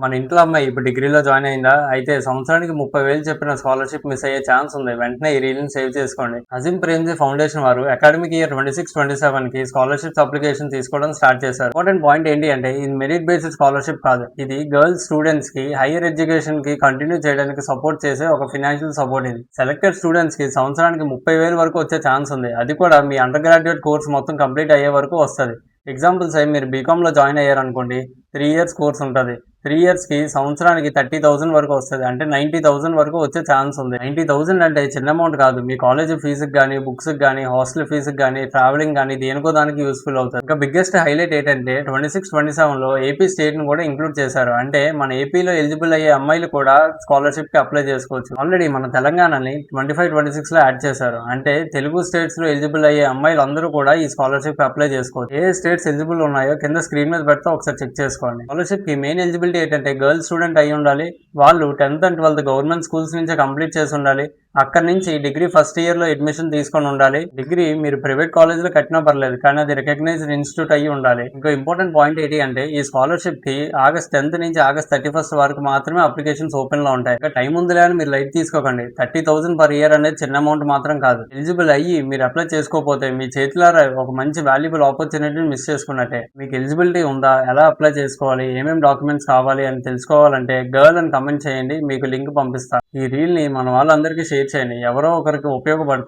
మన ఇంట్లో అమ్మాయి ఇప్పుడు డిగ్రీలో జాయిన్ అయిందా? అయితే సంవత్సరానికి 30,000 చెప్పిన స్కాలర్‌షిప్ మిస్ అయ్యే ఛాన్స్ ఉంది. వెంటనే ఈ రీల్‌ని సేవ్ చేసుకోండి. అజిమ్ ప్రేమ్‌జీ ఫౌండేషన్ వారు అకాడమిక్ ఇయర్ 26-27కి స్కాలర్‌షిప్స్ అప్లికేషన్ తీసుకోవడం స్టార్ట్ చేశారు. ఇంపార్టెంట్ పాయింట్ ఏంటి అంటే ఇది మెరిట్ బేస్డ్ స్కాలర్‌షిప్ కాదు. ఇది గర్ల్స్ స్టూడెంట్స్‌కి హైయర్ ఎడ్యుకేషన్‌కి కంటిన్యూ చేయడానికి సపోర్ట్ చేసే ఒక ఫైనాన్షియల్ సపోర్ట్ ఇది. సెలెక్టెడ్ స్టూడెంట్స్‌కి సంవత్సరానికి 30,000 వరకు వచ్చే ఛాన్స్ ఉంది. అది కూడా మీ అండర్ గ్రాడ్యుయేట్ కోర్స్ మొత్తం కంప్లీట్ అయ్యే వరకు వస్తది. ఎగ్జాంపుల్స్ మీరు బీకామ్‌లో జాయిన్ అయ్యారనుకోండి, 3 ఇయర్స్ కోర్స్ ఉంటది. 3 ఇయర్స్‌కి సంవత్సరానికి 30,000 వరకు వస్తది. అంటే 90,000 వరకు వచ్చే ఛాన్స్ ఉంది. 90,000 అంటే చిన్న అమౌంట్ కాదు. మీ కాలేజ్ ఫీజుకి గానీ, బుక్స్‌కి గానీ, హాస్టల్ ఫీజుకి గానీ, ట్రావెలింగ్ గానీ దేనికో దానికి యూజ్‌ఫుల్ అవుతది. ఇంకా బిగ్గెస్ట్ హైలైట్ ఏంటంటే 26, 27లో ఏపీ స్టేట్‌ని కూడా ఇంక్లూడ్ చేశారు. అంటే మన ఏపీలో ఎలిజిబుల్ అయ్యే అమ్మాయిలు కూడా స్కాలర్‌షిప్‌కి అప్లై చేసుకోవచ్చు. ఆల్రెడీ మన తెలంగాణని 25, 26లో యాడ్ చేశారు. అంటే తెలుగు స్టేట్స్‌లో ఎలిజిబుల్ అయ్యే అమ్మాయిలు అందరూ కూడా ఈ స్కాలర్‌షిప్‌కి అప్లై చేసుకోవచ్చు. ఏ స్టేట్స్ ఎలిజిబుల్ ఉన్నాయో కింద స్క్రీన్ మీద పెడితే ఒకసారి చెక్ చేసుకోండి. స్కాలర్‌షిప్‌కి మెయిన్ ఎలిజిబిలిటీ ఏంటంటే గర్ల్స్ స్టూడెంట్ అయి ఉండాలి. వాళ్ళు 10th and 12th government schools నుంచే కంప్లీట్ చేసి ఉండాలి. అక్కడ నుంచి డిగ్రీ ఫస్ట్ ఇయర్లో అడ్మిషన్ తీసుకొని ఉండాలి. డిగ్రీ మీరు ప్రైవేట్ కాలేజ్లో కట్టినా పర్లేదు, కానీ అది రికగ్నైజ్డ్ ఇన్స్టిట్యూట్ అయ్యి ఉండాలి. ఇంకో ఇంపార్టెంట్ పాయింట్ ఏంటి అంటే ఈ స్కాలర్‌షిప్‌కి ఆగస్ట్ 10th నుంచి ఆగస్ట్ 31st వరకు మాత్రమే అప్లికేషన్స్ ఓపెన్లో ఉంటాయి. ఇంకా టైం ఉందిలే అని మీరు లైట్ తీసుకోకండి. 30,000 పర్ ఇయర్ అనేది చిన్న అమౌంట్ మాత్రం కాదు. ఎలిజిబుల్ అయ్యి మీరు అప్లై చేసుకోకపోతే మీ చేతిలారా ఒక మంచి వాల్యుబుల్ ఆపర్చునిటీని మిస్ చేసుకున్నట్టే. మీకు ఎలిజిబిలిటీ ఉందా, ఎలా అప్లై చేసుకోవాలి, ఏమేమి డాక్యుమెంట్స్ కావాలి అని తెలుసుకోవాలంటే గర్ల్ అని కమెంట్ చేయండి, మీకు లింక్ పంపిస్తాను. ఈ రీల్ని మన వాళ్ళందరికీ షేర్ చేయండి. ఎవరో ఒకరికి ఉపయోగపడుతుంది.